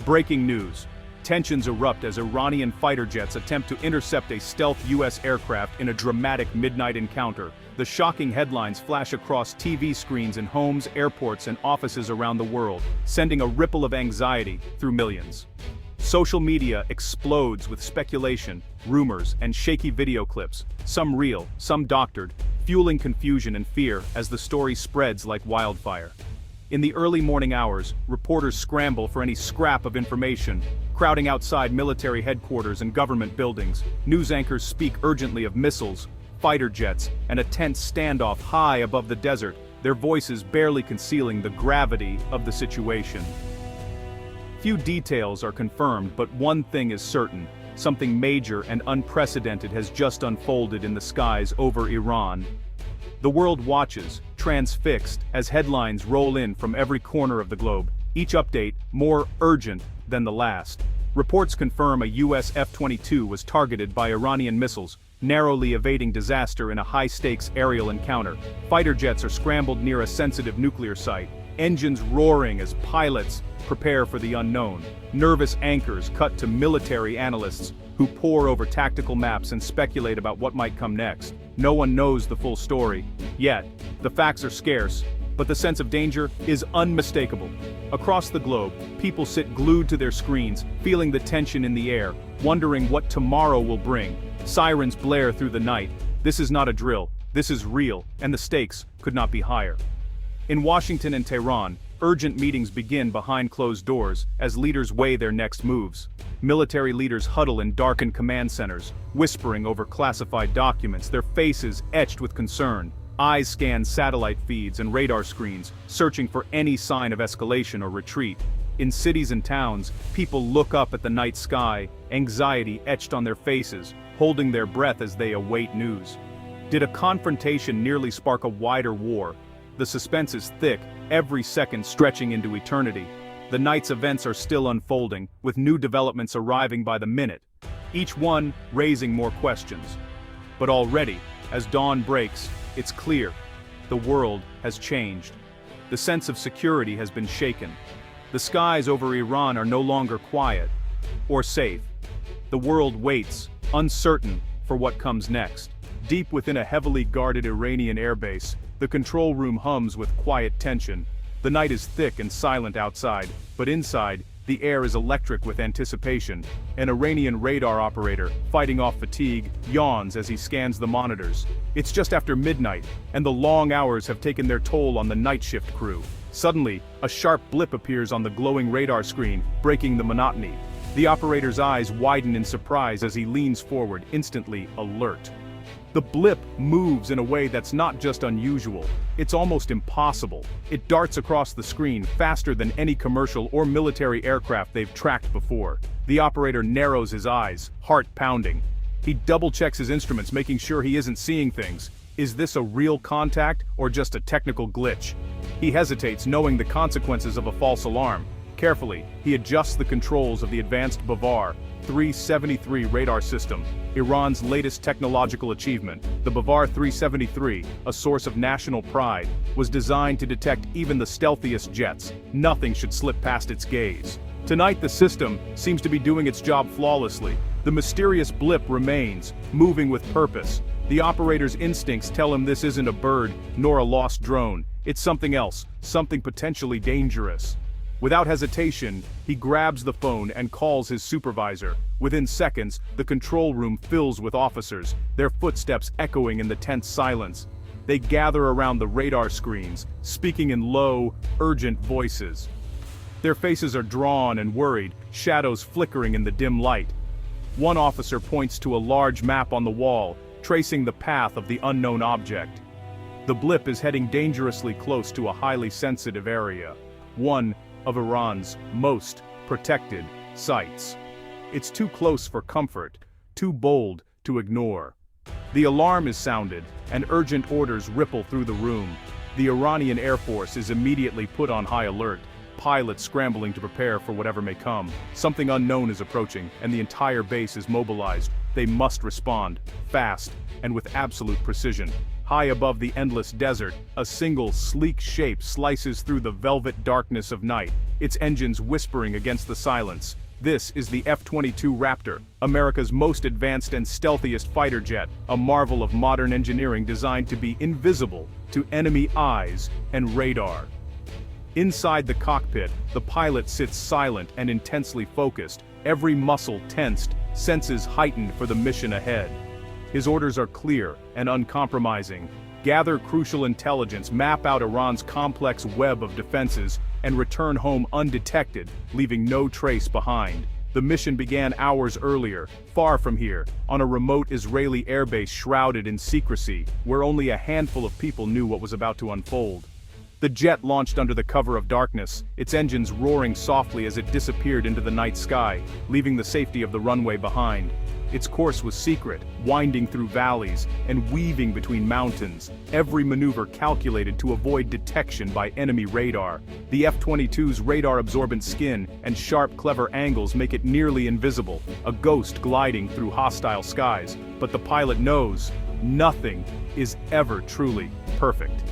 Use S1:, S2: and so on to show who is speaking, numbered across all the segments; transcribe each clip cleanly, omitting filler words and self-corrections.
S1: Breaking news. Tensions erupt as Iranian fighter jets attempt to intercept a stealth U.S. aircraft in a dramatic midnight encounter. The shocking headlines flash across TV screens in homes, airports, and offices around the world, sending a ripple of anxiety through millions. Social media explodes with speculation, rumors, and shaky video clips, some real, some doctored, fueling confusion and fear as the story spreads like wildfire. In the early morning hours, reporters scramble for any scrap of information, crowding outside military headquarters and government buildings. News anchors speak urgently of missiles, fighter jets, and a tense standoff high above the desert, their voices barely concealing the gravity of the situation. Few details are confirmed, but one thing is certain: something major and unprecedented has just unfolded in the skies over Iran. The world watches, transfixed, as headlines roll in from every corner of the globe, each update more urgent than the last. Reports confirm a U.S. F-22 was targeted by Iranian missiles, narrowly evading disaster in a high-stakes aerial encounter. Fighter jets are scrambled near a sensitive nuclear site, engines roaring as pilots prepare for the unknown. Nervous anchors cut to military analysts who pore over tactical maps and speculate about what might come next. No one knows the full story. Yet, the facts are scarce, but the sense of danger is unmistakable. Across the globe, people sit glued to their screens, feeling the tension in the air, wondering what tomorrow will bring. Sirens blare through the night. This is not a drill, this is real, and the stakes could not be higher. In Washington and Tehran, urgent meetings begin behind closed doors as leaders weigh their next moves. Military leaders huddle in darkened command centers, whispering over classified documents, their faces etched with concern. Eyes scan satellite feeds and radar screens, searching for any sign of escalation or retreat. In cities and towns, people look up at the night sky, anxiety etched on their faces, holding their breath as they await news. Did a confrontation nearly spark a wider war? The suspense is thick, every second stretching into eternity. The night's events are still unfolding, with new developments arriving by the minute, each one raising more questions. But already, as dawn breaks, it's clear: the world has changed. The sense of security has been shaken. The skies over Iran are no longer quiet or safe. The world waits, uncertain, for what comes next. Deep within a heavily guarded Iranian airbase, the control room hums with quiet tension. The night is thick and silent outside, but inside, the air is electric with anticipation. An Iranian radar operator, fighting off fatigue, yawns as he scans the monitors. It's just after midnight, and the long hours have taken their toll on the night shift crew. Suddenly, a sharp blip appears on the glowing radar screen, breaking the monotony. The operator's eyes widen in surprise as he leans forward, instantly alert. The blip moves in a way that's not just unusual, it's almost impossible. It darts across the screen faster than any commercial or military aircraft they've tracked before. The operator narrows his eyes, heart pounding. He double-checks his instruments, making sure he isn't seeing things. Is this a real contact or just a technical glitch? He hesitates, knowing the consequences of a false alarm. Carefully, he adjusts the controls of the advanced Bavar 373 radar system, Iran's latest technological achievement. The Bavar 373, a source of national pride, was designed to detect even the stealthiest jets. Nothing should slip past its gaze. Tonight the system seems to be doing its job flawlessly. The mysterious blip remains, moving with purpose. The operator's instincts tell him this isn't a bird, nor a lost drone. It's something else, something potentially dangerous. Without hesitation, he grabs the phone and calls his supervisor. Within seconds, the control room fills with officers, their footsteps echoing in the tense silence. They gather around the radar screens, speaking in low, urgent voices. Their faces are drawn and worried, shadows flickering in the dim light. One officer points to a large map on the wall, tracing the path of the unknown object. The blip is heading dangerously close to a highly sensitive area, one of Iran's most protected sites. It's too close for comfort, too bold to ignore. The alarm is sounded, and urgent orders ripple through the room. The Iranian Air Force is immediately put on high alert. pilots scrambling to prepare for whatever may come. Something unknown is approaching, and the entire base is mobilized. They must respond, fast, and with absolute precision. High above the endless desert, a single sleek shape slices through the velvet darkness of night, its engines whispering against the silence. This is the F-22 Raptor, America's most advanced and stealthiest fighter jet, a marvel of modern engineering designed to be invisible to enemy eyes and radar. Inside the cockpit, the pilot sits silent and intensely focused, every muscle tensed, senses heightened for the mission ahead. His orders are clear and uncompromising. Gather crucial intelligence, map out Iran's complex web of defenses, and return home undetected, leaving no trace behind. The mission began hours earlier, far from here, on a remote Israeli airbase shrouded in secrecy, where only a handful of people knew what was about to unfold. The jet launched under the cover of darkness, its engines roaring softly as it disappeared into the night sky, leaving the safety of the runway behind. Its course was secret, winding through valleys and weaving between mountains, every maneuver calculated to avoid detection by enemy radar. The F-22's radar-absorbent skin and sharp, clever angles make it nearly invisible, a ghost gliding through hostile skies. But the pilot knows, nothing is ever truly perfect.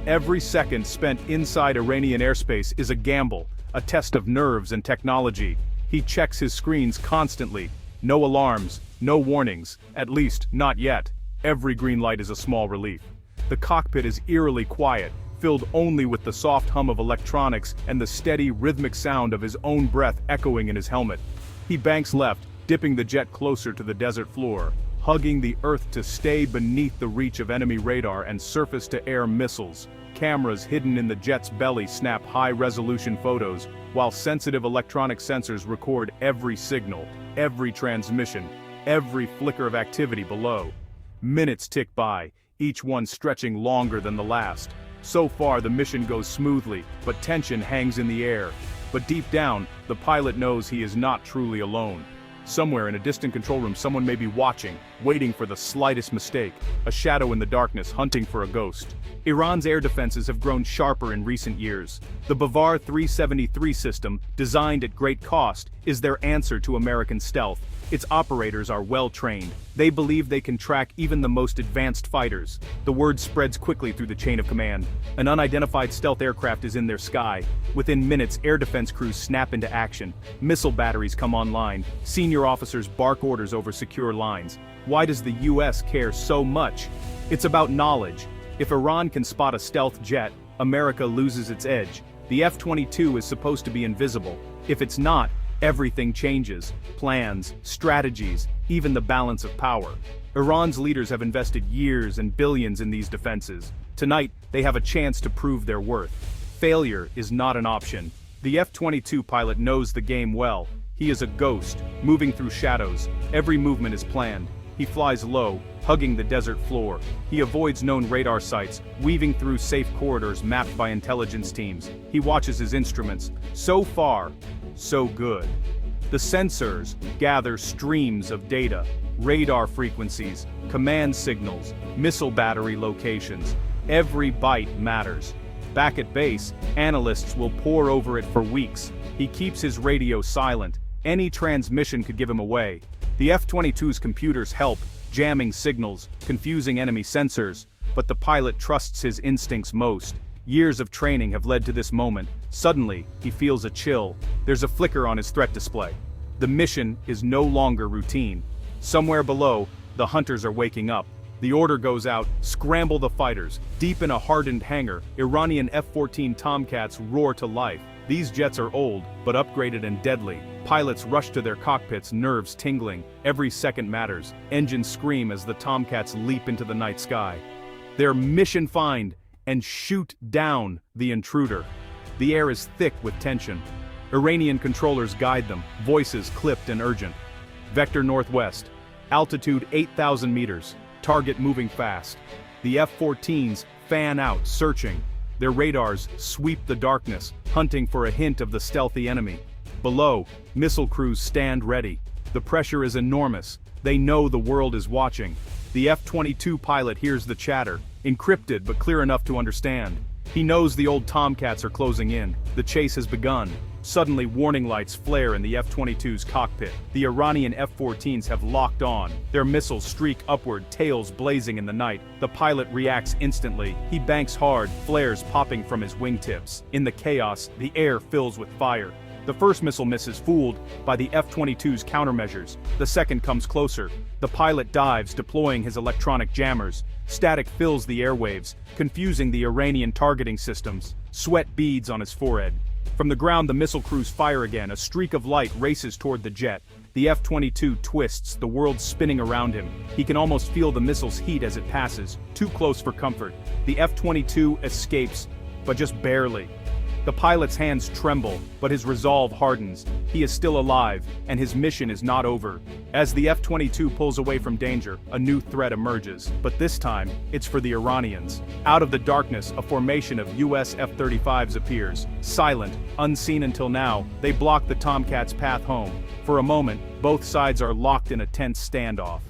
S1: Every second spent inside Iranian airspace is a gamble, a test of nerves and technology. He checks his screens constantly. No alarms, no warnings, at least not yet. Every green light is a small relief. The cockpit is eerily quiet, filled only with the soft hum of electronics and the steady, rhythmic sound of his own breath echoing in his helmet. He banks left, dipping the jet closer to the desert floor, hugging the earth to stay beneath the reach of enemy radar and surface-to-air missiles. Cameras hidden in the jet's belly snap high-resolution photos, while sensitive electronic sensors record every signal, every transmission, every flicker of activity below. Minutes tick by, each one stretching longer than the last. So far the mission goes smoothly, but tension hangs in the air. But deep down, the pilot knows he is not truly alone. Somewhere in a distant control room someone may be watching, waiting for the slightest mistake, a shadow in the darkness hunting for a ghost. Iran's air defenses have grown sharper in recent years. The Bavar 373 system, designed at great cost, is their answer to American stealth. Its operators are well-trained. They believe they can track even the most advanced fighters. The word spreads quickly through the chain of command. An unidentified stealth aircraft is in their sky. Within minutes, air defense crews snap into action. Missile batteries come online. Senior officers bark orders over secure lines. Why does the US care so much? It's about knowledge. If Iran can spot a stealth jet, America loses its edge. The F-22 is supposed to be invisible. If it's not, everything changes. Plans, strategies, even the balance of power. Iran's leaders have invested years and billions in these defenses. Tonight, they have a chance to prove their worth. Failure is not an option. The F-22 pilot knows the game well. He is a ghost, moving through shadows. Every movement is planned. He flies low, hugging the desert floor. He avoids known radar sites, weaving through safe corridors mapped by intelligence teams. He watches his instruments. So far, so good. The sensors gather streams of data, radar frequencies, command signals, missile battery locations. Every byte matters. Back at base, analysts will pore over it for weeks. He keeps his radio silent. Any transmission could give him away. The F-22's computers help, jamming signals, confusing enemy sensors, but the pilot trusts his instincts most. Years of training have led to this moment. Suddenly, he feels a chill. There's a flicker on his threat display. The mission is no longer routine. Somewhere below, the hunters are waking up. The order goes out, scramble the fighters. Deep in a hardened hangar, Iranian F-14 Tomcats roar to life. These jets are old, but upgraded and deadly. Pilots rush to their cockpits, nerves tingling. Every second matters. Engines scream as the Tomcats leap into the night sky. They're mission find and shoot down the intruder. The air is thick with tension. Iranian controllers guide them, voices clipped and urgent. Vector northwest. Altitude 8,000 meters. Target moving fast. The F-14s fan out, searching. Their radars sweep the darkness, hunting for a hint of the stealthy enemy. Below, missile crews stand ready. The pressure is enormous. They know the world is watching. The F-22 pilot hears the chatter, encrypted but clear enough to understand. He knows the old Tomcats are closing in. The chase has begun. Suddenly, warning lights flare in the F-22's cockpit. The Iranian F-14s have locked on. Their missiles streak upward, tails blazing in the night. The pilot reacts instantly. He banks hard, flares popping from his wingtips. In the chaos, the air fills with fire. The first missile misses, fooled by the F-22's countermeasures. The second comes closer. The pilot dives, deploying his electronic jammers. Static fills the airwaves, confusing the Iranian targeting systems. Sweat beads on his forehead. From the ground, the missile crews fire again. A streak of light races toward the jet. The F-22 twists, the world spinning around him. He can almost feel the missile's heat as it passes, too close for comfort. The F-22 escapes, but just barely. The pilot's hands tremble, but his resolve hardens. He is still alive, and his mission is not over. As the F-22 pulls away from danger, a new threat emerges, but this time, it's for the Iranians. Out of the darkness, a formation of US F-35s appears. Silent, unseen until now, they block the Tomcats' path home. For a moment, both sides are locked in a tense standoff.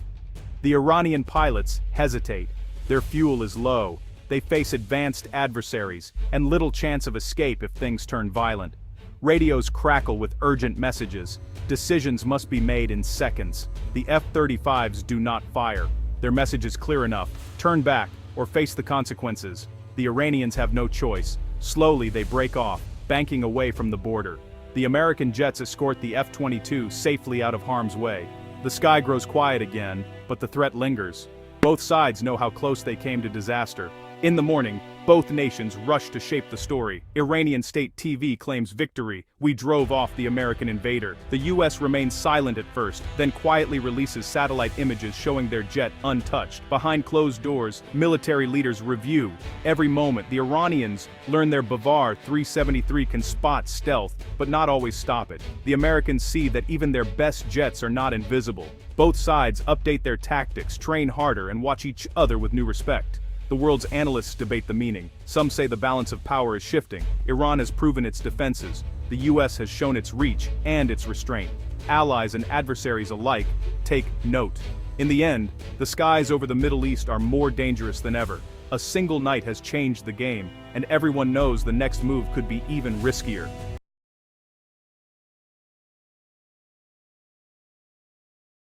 S1: The Iranian pilots hesitate. Their fuel is low. They face advanced adversaries, and little chance of escape if things turn violent. Radios crackle with urgent messages. Decisions must be made in seconds. The F-35s do not fire. Their message is clear enough: turn back, or face the consequences. The Iranians have no choice. Slowly they break off, banking away from the border. The American jets escort the F-22 safely out of harm's way. The sky grows quiet again, but the threat lingers. Both sides know how close they came to disaster. In the morning, both nations rush to shape the story. Iranian state TV claims victory. We drove off the American invader. The US remains silent at first, then quietly releases satellite images showing their jet untouched. Behind closed doors, military leaders review. Every moment, the Iranians learn their Bavar 373 can spot stealth, but not always stop it. The Americans see that even their best jets are not invisible. Both sides update their tactics, train harder, and watch each other with new respect. The world's analysts debate the meaning. Some say the balance of power is shifting. Iran has proven its defenses. The US has shown its reach and its restraint. Allies and adversaries alike take note. In the end, the skies over the Middle East are more dangerous than ever. A single night has changed the game, and everyone knows the next move could be even riskier.